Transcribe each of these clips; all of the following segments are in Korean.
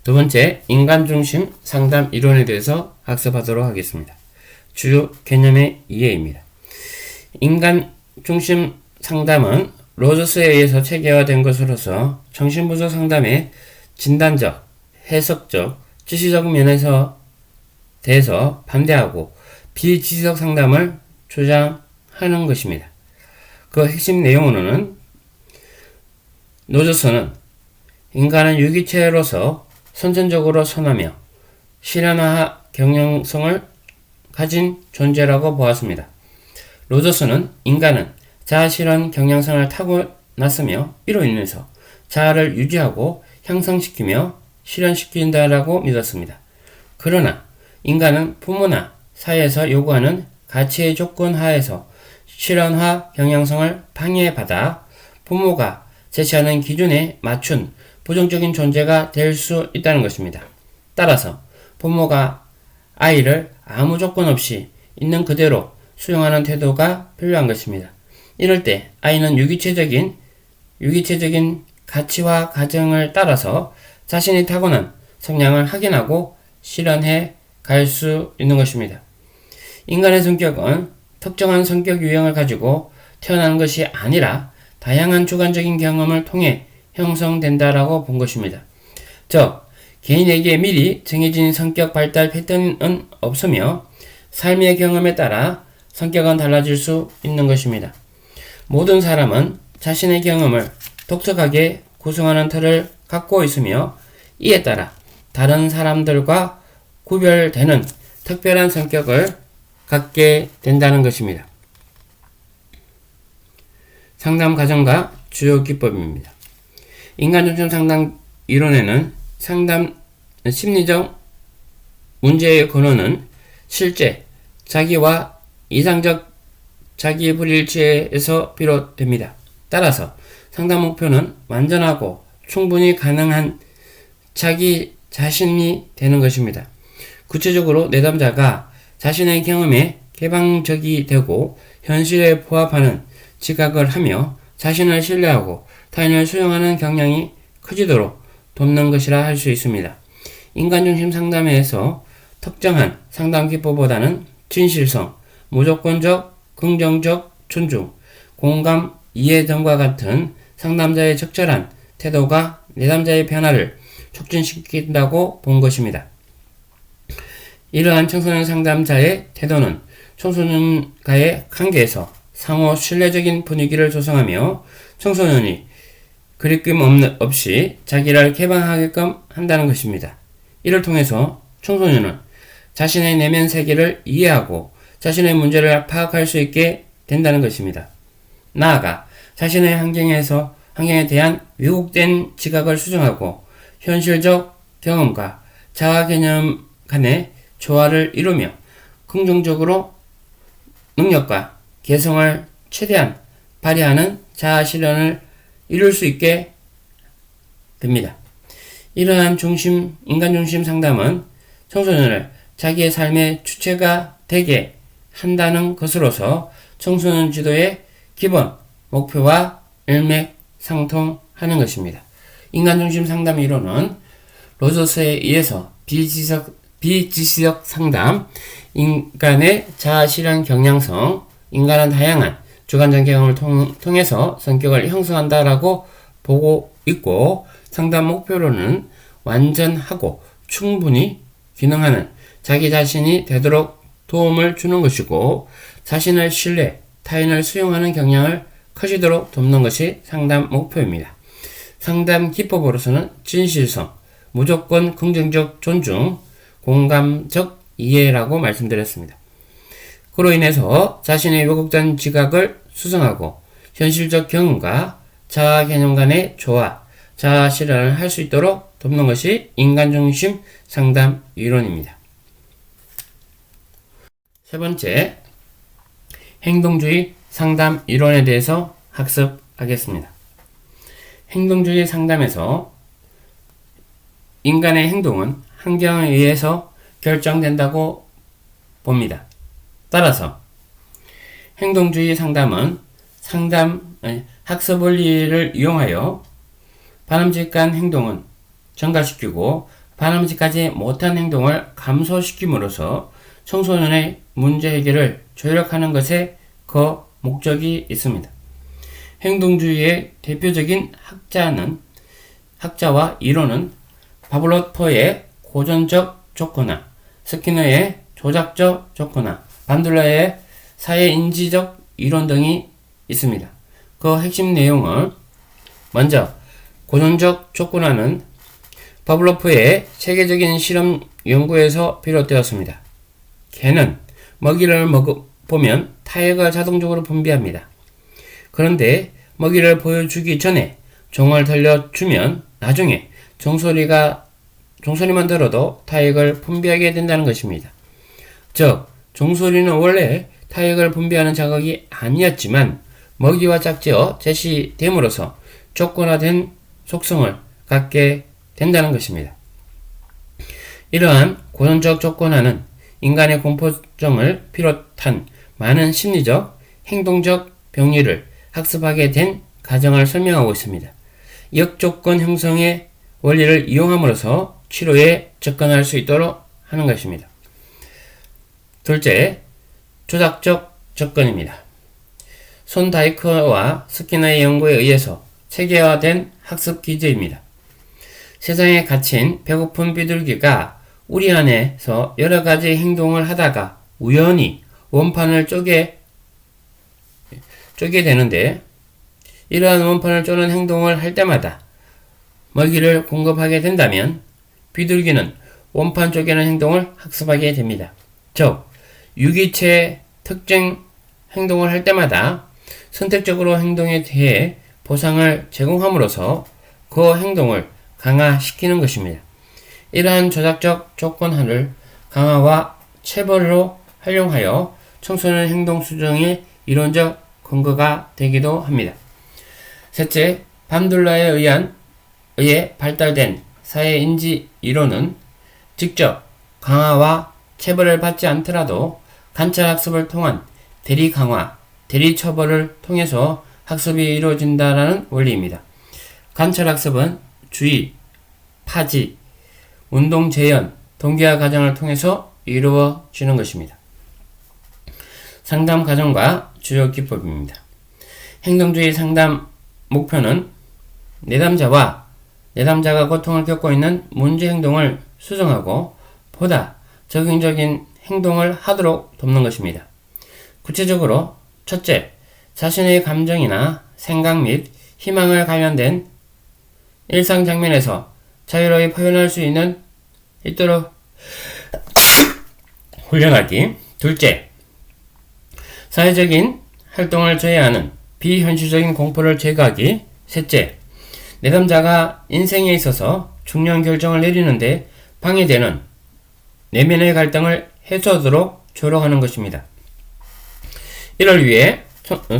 두 번째, 인간중심 상담 이론에 대해서 학습하도록 하겠습니다. 주요 개념의 이해입니다. 인간중심 상담은 로저스에 의해서 체계화된 것으로서 정신분석 상담의 진단적, 해석적, 지시적 면에서 대해서 반대하고 비지시적 상담을 주장하는 것입니다. 그 핵심 내용으로는 로저스는 인간은 유기체로서 선천적으로 선하며 실현화 경향성을 가진 존재라고 보았습니다. 로저스는 인간은 자아실현 경향성을 타고났으며 이로 인해서 자아를 유지하고 향상시키며 실현시킨다라고 믿었습니다. 그러나 인간은 부모나 사회에서 요구하는 가치의 조건 하에서 실현화 경향성을 방해받아 부모가 제시하는 기준에 맞춘 부정적인 존재가 될 수 있다는 것입니다. 따라서 부모가 아이를 아무 조건 없이 있는 그대로 수용하는 태도가 필요한 것입니다. 이럴 때 아이는 유기체적인 가치와 가정을 따라서 자신이 타고난 성향을 확인하고 실현해 갈 수 있는 것입니다. 인간의 성격은 특정한 성격 유형을 가지고 태어나는 것이 아니라 다양한 주관적인 경험을 통해 형성된다라고 본 것입니다. 즉, 개인에게 미리 정해진 성격 발달 패턴은 없으며 삶의 경험에 따라 성격은 달라질 수 있는 것입니다. 모든 사람은 자신의 경험을 독특하게 구성하는 틀을 갖고 있으며 이에 따라 다른 사람들과 구별되는 특별한 성격을 갖게 된다는 것입니다. 상담 과정과 주요 기법입니다. 인간중심 상담 이론에는 상담 심리적 문제의 근원은 실제 자기와 이상적 자기 불일치에서 비롯됩니다. 따라서 상담 목표는 완전하고 충분히 가능한 자기 자신이 되는 것입니다. 구체적으로 내담자가 자신의 경험에 개방적이 되고 현실에 부합하는 지각을 하며 자신을 신뢰하고 타인을 수용하는 경향이 커지도록 돕는 것이라 할 수 있습니다. 인간중심 상담에서 특정한 상담 기법보다는 진실성, 무조건적, 긍정적 존중, 공감, 이해 등과 같은 상담자의 적절한 태도가 내담자의 변화를 촉진시킨다고 본 것입니다. 이러한 청소년 상담자의 태도는 청소년과의 관계에서 상호 신뢰적인 분위기를 조성하며 청소년이 그리낌 없이 자기를 개방하게끔 한다는 것입니다. 이를 통해서 청소년은 자신의 내면 세계를 이해하고 자신의 문제를 파악할 수 있게 된다는 것입니다. 나아가 자신의 환경에 대한 왜곡된 지각을 수정하고 현실적 경험과 자아 개념 간의 조화를 이루며 긍정적으로 능력과 개성을 최대한 발휘하는 자아 실현을 이룰 수 있게 됩니다. 이러한 인간중심 상담은 청소년을 자기의 삶의 주체가 되게 한다는 것으로서 청소년 지도의 기본 목표와 일맥상통하는 것입니다. 인간중심 상담 이론은 로저스에 의해서 비지시적 상담, 인간의 자아 실현 경향성, 인간은 다양한 주관적 경험을 통해서 성격을 형성한다라고 보고 있고, 상담 목표로는 완전하고 충분히 기능하는 자기 자신이 되도록 도움을 주는 것이고, 자신을 신뢰, 타인을 수용하는 경향을 커지도록 돕는 것이 상담 목표입니다. 상담 기법으로서는 진실성, 무조건 긍정적 존중, 공감적 이해라고 말씀드렸습니다. 그로 인해서 자신의 왜곡된 지각을 수정하고 현실적 경험과 자아 개념 간의 조화, 자아 실현을 할 수 있도록 돕는 것이 인간중심 상담 이론입니다. 세 번째, 행동주의 상담 이론에 대해서 학습하겠습니다. 행동주의 상담에서 인간의 행동은 환경에 의해서 결정된다고 봅니다. 따라서 행동주의 상담은 학습 원리를 이용하여 바람직한 행동은 증가시키고 바람직하지 못한 행동을 감소시킴으로써 청소년의 문제 해결을 조력하는 것에 그 목적이 있습니다. 행동주의의 대표적인 학자와 이론은 파블로프의 고전적 조건화, 스키너의 조작적 조건화, 반둘라의 사회인지적 이론 등이 있습니다. 그 핵심 내용은 먼저 고전적 조건화는 파블로프의 세계적인 실험 연구에서 비롯되었습니다. 개는 먹이를 보면 타액을 자동적으로 분비합니다. 그런데 먹이를 보여주기 전에 종을 들려주면 나중에 종소리만 들어도 타액을 분비하게 된다는 것입니다. 즉, 종소리는 원래 타액을 분비하는 자극이 아니었지만 먹이와 짝지어 제시됨으로써 조건화된 속성을 갖게 된다는 것입니다. 이러한 고전적 조건화는 인간의 공포증을 비롯한 많은 심리적, 행동적 병리를 학습하게 된 과정을 설명하고 있습니다. 역조건 형성의 원리를 이용함으로써 치료에 접근할 수 있도록 하는 것입니다. 둘째, 조작적 접근입니다. 손 다이커와 스키너의 연구에 의해서 체계화된 학습 기제입니다. 세상에 갇힌 배고픈 비둘기가 우리 안에서 여러 가지 행동을 하다가 우연히 원판을 쪼게 되는데, 이러한 원판을 쪼는 행동을 할 때마다 먹이를 공급하게 된다면 비둘기는 원판 쪼개는 행동을 학습하게 됩니다. 즉, 유기체 특정 행동을 할 때마다 선택적으로 행동에 대해 보상을 제공함으로써 그 행동을 강화시키는 것입니다. 이러한 조작적 조건화를 강화와 체벌로 활용하여 청소년 행동 수정의 이론적 근거가 되기도 합니다. 셋째, 반둘라에 의해 발달된 사회인지 이론은 직접 강화와 체벌을 받지 않더라도 관찰학습을 통한 대리 강화, 대리 처벌을 통해서 학습이 이루어진다는 원리입니다. 관찰학습은 주의, 파지, 운동 재현, 동기화 과정을 통해서 이루어지는 것입니다. 상담 과정과 주요 기법입니다. 행동주의 상담 목표는 내담자가 고통을 겪고 있는 문제 행동을 수정하고 보다 적극적인 행동을 하도록 돕는 것입니다. 구체적으로 첫째, 자신의 감정이나 생각 및 희망을 관련된 일상 장면에서 자유롭게 표현할 수 있도록 훈련하기. 둘째, 사회적인 활동을 제외하는 비현실적인 공포를 제거하기. 셋째, 내담자가 인생에 있어서 중요한 결정을 내리는데 방해되는 내면의 갈등을 해소하도록 조력하는 것입니다. 이를 위해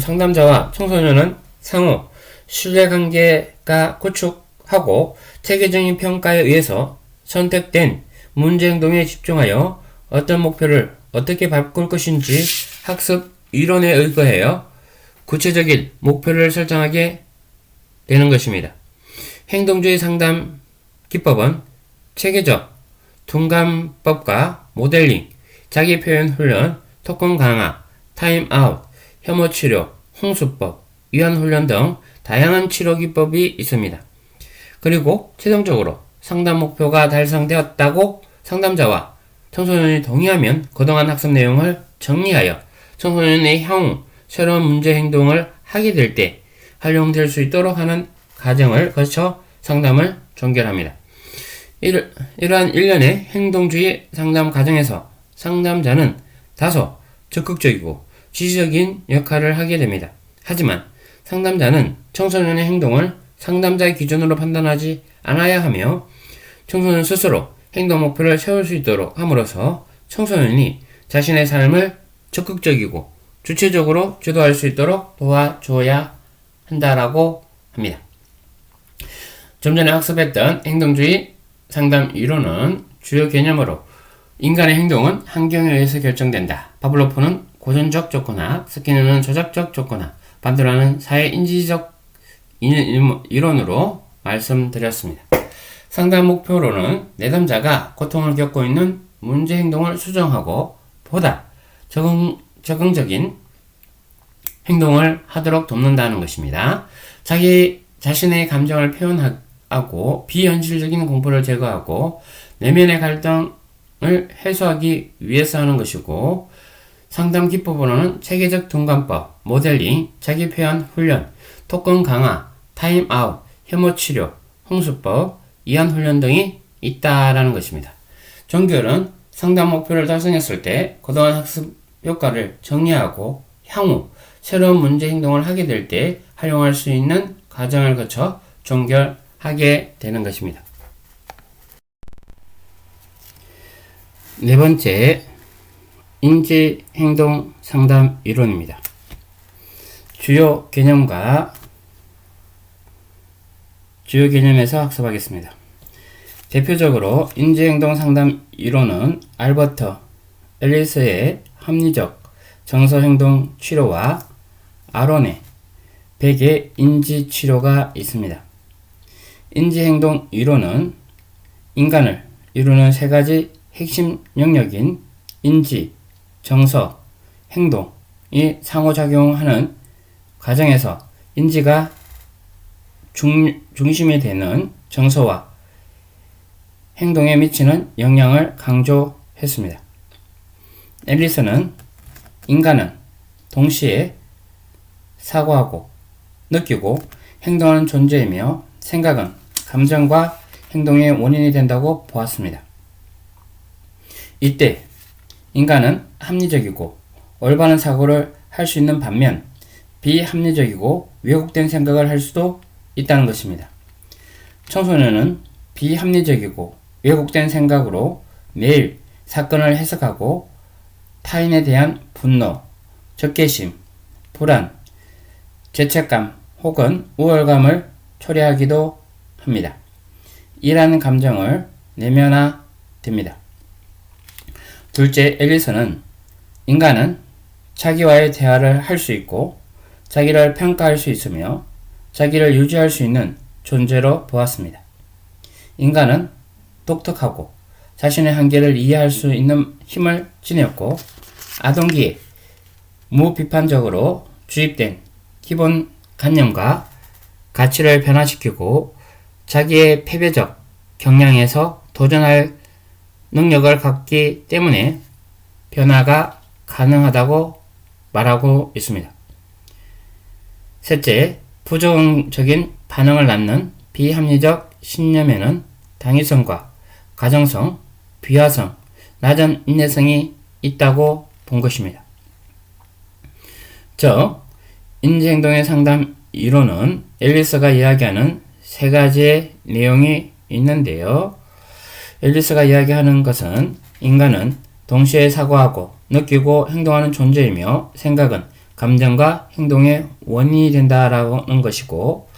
상담자와 청소년은 상호 신뢰관계가 구축하고 체계적인 평가에 의해서 선택된 문제 행동에 집중하여 어떤 목표를 어떻게 바꿀 것인지 학습 이론에 의거하여 구체적인 목표를 설정하게 되는 것입니다. 행동주의 상담 기법은 체계적 둔감법과 모델링, 자기표현 훈련, 토큰 강화, 타임아웃, 혐오치료, 홍수법, 위안훈련 등 다양한 치료 기법이 있습니다. 그리고 최종적으로 상담 목표가 달성되었다고 상담자와 청소년이 동의하면 그동안 학습 내용을 정리하여 청소년의 향후 새로운 문제 행동을 하게 될 때 활용될 수 있도록 하는 과정을 거쳐 상담을 종결합니다. 이러한 일련의 행동주의 상담 과정에서 상담자는 다소 적극적이고 지시적인 역할을 하게 됩니다. 하지만 상담자는 청소년의 행동을 상담자의 기준으로 판단하지 않아야 하며 청소년 스스로 행동 목표를 세울 수 있도록 함으로써 청소년이 자신의 삶을 적극적이고 주체적으로 주도할 수 있도록 도와줘야 한다라고 합니다. 좀 전에 학습했던 행동주의 상담 이론은 주요 개념으로 인간의 행동은 환경에 의해서 결정된다. 파블로프는 고전적 조건화, 스키너는 조작적 조건화, 반드라는 사회인지적 이론으로 말씀드렸습니다. 상담 목표로는 내담자가 고통을 겪고 있는 문제 행동을 수정하고 보다 적응적인 행동을 하도록 돕는다는 것입니다. 자기 자신의 감정을 표현하고 비현실적인 공포를 제거하고 내면의 갈등을 해소하기 위해서 하는 것이고, 상담 기법으로는 체계적 동감법, 모델링, 자기 표현 훈련, 토큰 강화, 타임아웃, 혐오 치료, 홍수법, 이완 훈련 등이 있다라는 것입니다. 종결은 상담 목표를 달성했을 때 그동안 학습 효과를 정리하고 향후 새로운 문제 행동을 하게 될 때 활용할 수 있는 과정을 거쳐 종결하게 되는 것입니다. 네 번째, 인지행동 상담 이론입니다. 주요 개념에서 학습하겠습니다. 대표적으로 인지행동 상담 이론은 알버트 앨리스의 합리적 정서행동 치료와 아론의 백의 인지치료가 있습니다. 인지행동 이론은 인간을 이루는 세 가지 핵심 영역인 인지, 정서, 행동이 상호작용하는 과정에서 인지가 중심이 되는 정서와 행동에 미치는 영향을 강조했습니다. 앨리스는 인간은 동시에 사고하고 느끼고 행동하는 존재이며 생각은 감정과 행동의 원인이 된다고 보았습니다. 이때 인간은 합리적이고 올바른 사고를 할 수 있는 반면 비합리적이고 왜곡된 생각을 할 수도 있다는 것입니다. 청소년은 비합리적이고 왜곡된 생각으로 매일 사건을 해석하고 타인에 대한 분노, 적개심, 불안, 죄책감 혹은 우월감을 초래하기도 합니다. 이라는 감정을 내면화됩니다. 둘째, 앨리스는 인간은 자기와의 대화를 할 수 있고 자기를 평가할 수 있으며 자기를 유지할 수 있는 존재로 보았습니다. 인간은 똑똑하고 자신의 한계를 이해할 수 있는 힘을 지녔고 아동기에 무비판적으로 주입된 기본 관념과 가치를 변화시키고 자기의 패배적 경향에서 도전할 능력을 갖기 때문에 변화가 가능하다고 말하고 있습니다. 셋째, 부정적인 반응을 낳는 비합리적 신념에는 당위성과 가정성, 비화성, 낮은 인내성이 있다고 본 것입니다. 즉, 인지행동의 상담 이론은 앨리스가 이야기하는 세 가지의 내용이 있는데요. 앨리스가 이야기하는 것은 인간은 동시에 사고하고 느끼고 행동하는 존재이며 생각은 감정과 행동의 원인이 된다라는 것이고,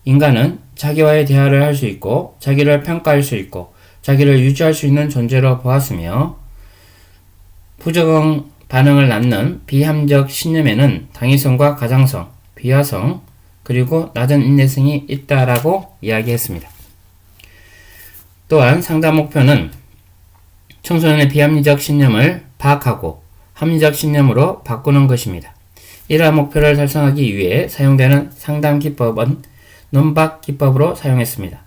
인간은 자기와의 대화를 할 수 있고 자기를 평가할 수 있고 자기를 유지할 수 있는 존재로 보았으며, 부정 반응을 낳는 비합리적 신념에는 당위성과 가장성, 비화성, 그리고 낮은 인내성이 있다라고 이야기했습니다. 또한 상담 목표는 청소년의 비합리적 신념을 파악하고 합리적 신념으로 바꾸는 것입니다. 이러한 목표를 달성하기 위해 사용되는 상담 기법은 논박 기법으로 사용했습니다.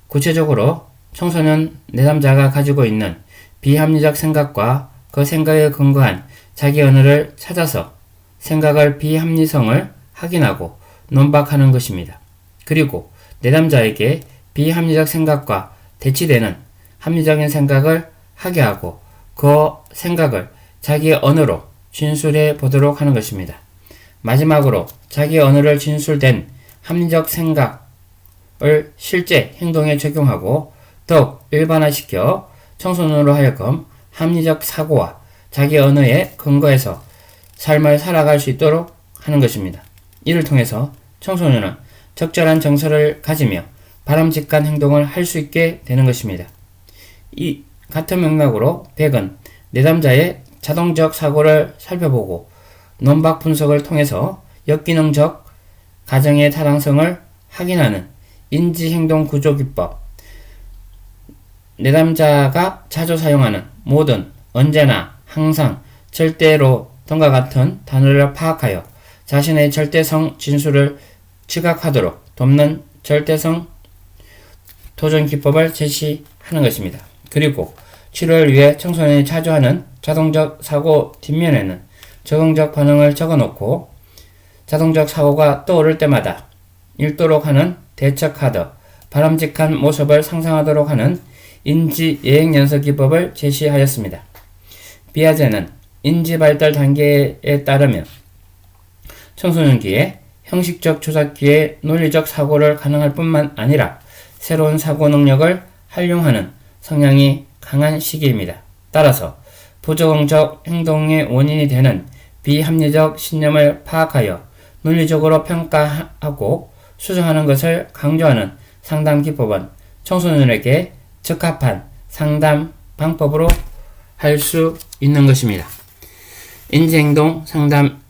구체적으로 청소년 내담자가 가지고 있는 비합리적 생각과 그 생각에 근거한 자기 언어를 찾아서 생각을 비합리성을 확인하고 논박하는 것입니다. 그리고 내담자에게 비합리적 생각과 대치되는 합리적인 생각을 하게 하고 그 생각을 자기 언어로 진술해 보도록 하는 것입니다. 마지막으로 자기 언어를 진술된 합리적 생각을 실제 행동에 적용하고 더욱 일반화시켜 청소년으로 하여금 합리적 사고와 자기 언어에 근거해서 삶을 살아갈 수 있도록 하는 것입니다. 이를 통해서 청소년은 적절한 정서를 가지며 바람직한 행동을 할 수 있게 되는 것입니다. 이 같은 맥락으로 백은 내담자의 자동적 사고를 살펴보고 논박 분석을 통해서 역기능적 가정의 타당성을 확인하는 인지행동 구조기법, 내담자가 자주 사용하는 모든, 언제나, 항상, 절대로 등과 같은 단어를 파악하여 자신의 절대성 진술을 지각하도록 돕는 절대성 도전 기법을 제시하는 것입니다. 그리고 치료를 위해 청소년이 자주 하는 자동적 사고 뒷면에는 적응적 반응을 적어놓고 자동적 사고가 떠오를 때마다 읽도록 하는 대처 카드, 바람직한 모습을 상상하도록 하는 인지 예행 연습 기법을 제시하였습니다. 비아제는 인지 발달 단계에 따르면 청소년기에 형식적 조작기에 논리적 사고를 가능할 뿐만 아니라 새로운 사고 능력을 활용하는 성향이 강한 시기입니다. 따라서 부적응적 행동의 원인이 되는 비합리적 신념을 파악하여 논리적으로 평가하고 수정하는 것을 강조하는 상담 기법은 청소년에게 적합한 상담 방법으로 할 수 있는 것입니다. 인지행동 상담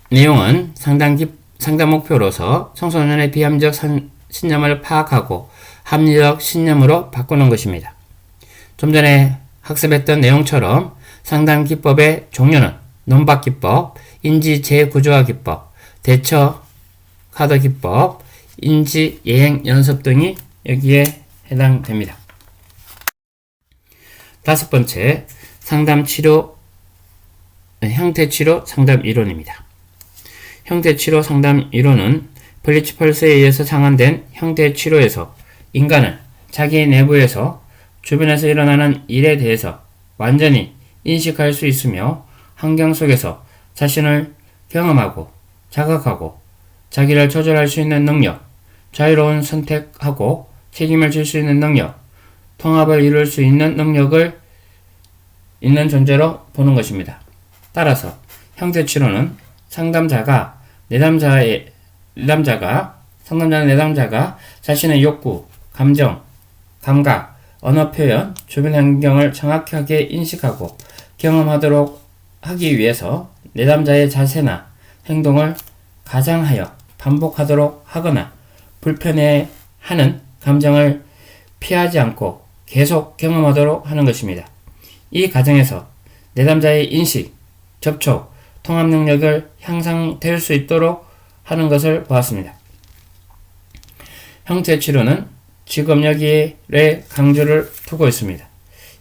내용은 상담 목표로서 청소년의 비합리적 신념을 파악하고 합리적 신념으로 바꾸는 것입니다. 좀 전에 학습했던 내용처럼 상담 기법의 종류는 논박 기법, 인지 재구조화 기법, 대처 카드 기법, 인지 예행 연습 등이 여기에 해당됩니다. 다섯 번째, 형태치료 상담 이론입니다. 형태치료 상담 이론은 블리츠 펄스에 의해서 창안된 형태치료에서 인간은 자기 내부에서 주변에서 일어나는 일에 대해서 완전히 인식할 수 있으며 환경 속에서 자신을 경험하고 자각하고 자기를 조절할 수 있는 능력, 자유로운 선택하고 책임을 질 수 있는 능력, 통합을 이룰 수 있는 능력을 있는 존재로 보는 것입니다. 따라서 형태치료는 상담자가 내담자가 자신의 욕구, 감정, 감각, 언어 표현, 주변 환경을 정확하게 인식하고 경험하도록 하기 위해서 내담자의 자세나 행동을 가장하여 반복하도록 하거나 불편해하는 감정을 피하지 않고 계속 경험하도록 하는 것입니다. 이 과정에서 내담자의 인식, 접촉, 통합 능력을 향상될 수 있도록 하는 것을 보았습니다. 형태치료는 지금 여기에 강조를 두고 있습니다.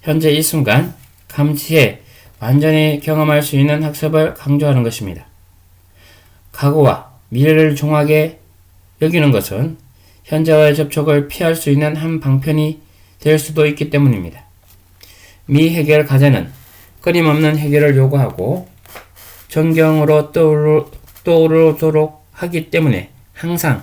현재 이 순간 감지해 완전히 경험할 수 있는 학습을 강조하는 것입니다. 과거와 미래를 종합하게 여기는 것은 현재와의 접촉을 피할 수 있는 한 방편이 될 수도 있기 때문입니다. 미해결 과제는 끊임없는 해결을 요구하고 전경으로 떠오르도록 하기 때문에 항상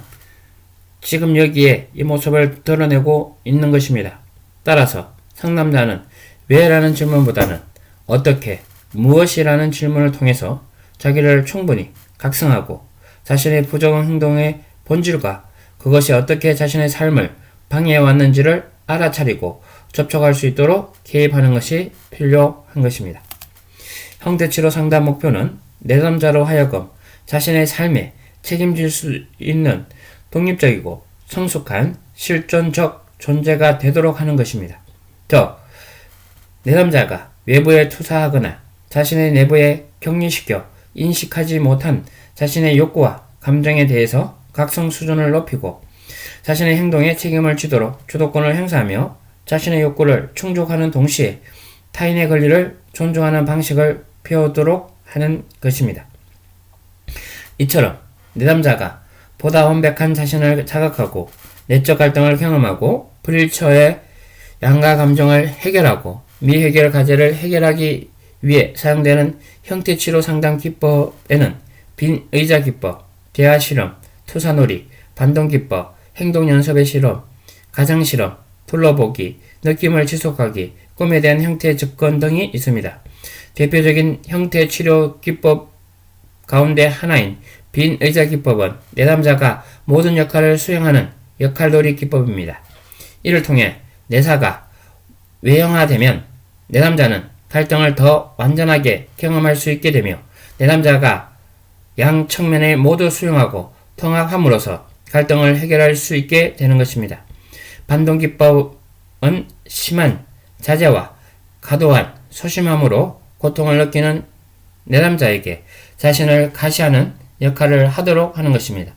지금 여기에 이 모습을 드러내고 있는 것입니다. 따라서 상담자는 왜? 라는 질문보다는 어떻게, 무엇이라는 질문을 통해서 자기를 충분히 각성하고 자신의 부정한 행동의 본질과 그것이 어떻게 자신의 삶을 방해해왔는지를 알아차리고 접촉할 수 있도록 개입하는 것이 필요한 것입니다. 형태치료 상담 목표는 내담자로 하여금 자신의 삶에 책임질 수 있는 독립적이고 성숙한 실존적 존재가 되도록 하는 것입니다. 내담자가 외부에 투사하거나 자신의 내부에 격리시켜 인식하지 못한 자신의 욕구와 감정에 대해서 각성 수준을 높이고 자신의 행동에 책임을 지도록 주도권을 행사하며 자신의 욕구를 충족하는 동시에 타인의 권리를 존중하는 방식을 배우도록 하는 것입니다. 이처럼 내담자가 보다 완벽한 자신을 자각하고 내적 갈등을 경험하고 불일처의 양가 감정을 해결하고 미해결 과제를 해결하기 위해 사용되는 형태치료 상담 기법에는 빈 의자 기법, 대화 실험, 투사놀이, 반동 기법, 행동 연습의 실험, 가상 실험, 둘러보기, 느낌을 지속하기, 꿈에 대한 형태 접근 등이 있습니다. 대표적인 형태 치료 기법 가운데 하나인 빈 의자 기법은 내담자가 모든 역할을 수행하는 역할놀이 기법입니다. 이를 통해 내사가 외형화되면 내담자는 갈등을 더 완전하게 경험할 수 있게 되며 내담자가 양 측면을 모두 수용하고 통합함으로써 갈등을 해결할 수 있게 되는 것입니다. 반동 기법은 심한 자제와 과도한 소심함으로 고통을 느끼는 내담자에게 자신을 가시하는 역할을 하도록 하는 것입니다.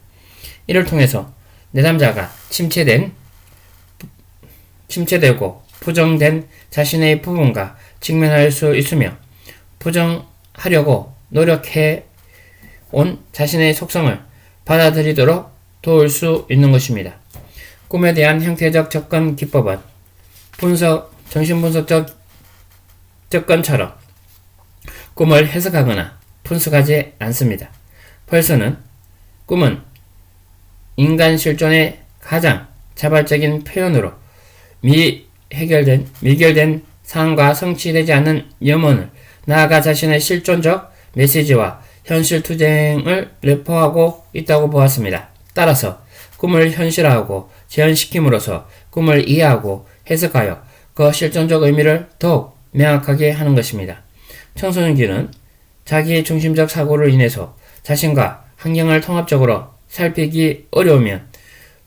이를 통해서 내담자가 침체되고 부정된 자신의 부분과 직면할 수 있으며 부정하려고 노력해 온 자신의 속성을 받아들이도록 도울 수 있는 것입니다. 꿈에 대한 형태적 접근 기법은 정신분석적 접근처럼 꿈을 해석하거나 분석하지 않습니다. 펄스는 꿈은 인간 실존의 가장 자발적인 표현으로 미결된 상황과 성취되지 않는 염원을 나아가 자신의 실존적 메시지와 현실 투쟁을 내포하고 있다고 보았습니다. 따라서 꿈을 현실화하고 재현시킴으로써 꿈을 이해하고 해석하여 그 실존적 의미를 더욱 명확하게 하는 것입니다. 청소년기는 자기 중심적 사고로 인해서 자신과 환경을 통합적으로 살피기 어려우면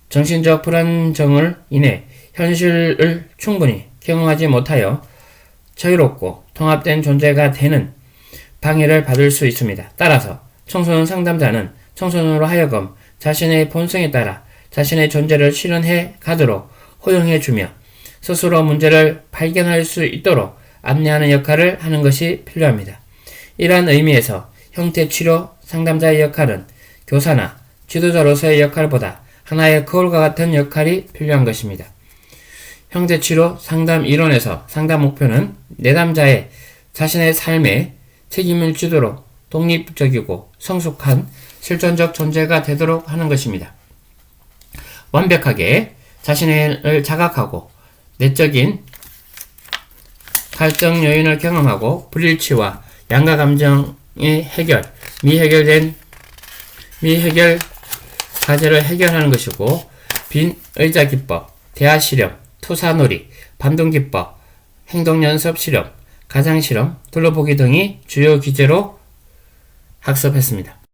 정신적 불안정을 인해 현실을 충분히 경험하지 못하여 자유롭고 통합된 존재가 되는 방해를 받을 수 있습니다. 따라서 청소년 상담자는 청소년으로 하여금 자신의 본성에 따라 자신의 존재를 실현해 가도록 허용해 주며 스스로 문제를 발견할 수 있도록 안내하는 역할을 하는 것이 필요합니다. 이러한 의미에서 형태치료 상담자의 역할은 교사나 지도자로서의 역할보다 하나의 거울과 같은 역할이 필요한 것입니다. 형태치료 상담 이론에서 상담 목표는 내담자의 자신의 삶에 책임을 지도록 독립적이고 성숙한 실존적 존재가 되도록 하는 것입니다. 완벽하게 자신을 자각하고 내적인 갈등 요인을 경험하고 불일치와 양가 감정의 미해결 과제를 해결하는 것이고, 빈 의자 기법, 대화 실험, 투사놀이, 반동 기법, 행동 연습 실험, 가상 실험, 둘러보기 등이 주요 기제로 학습했습니다.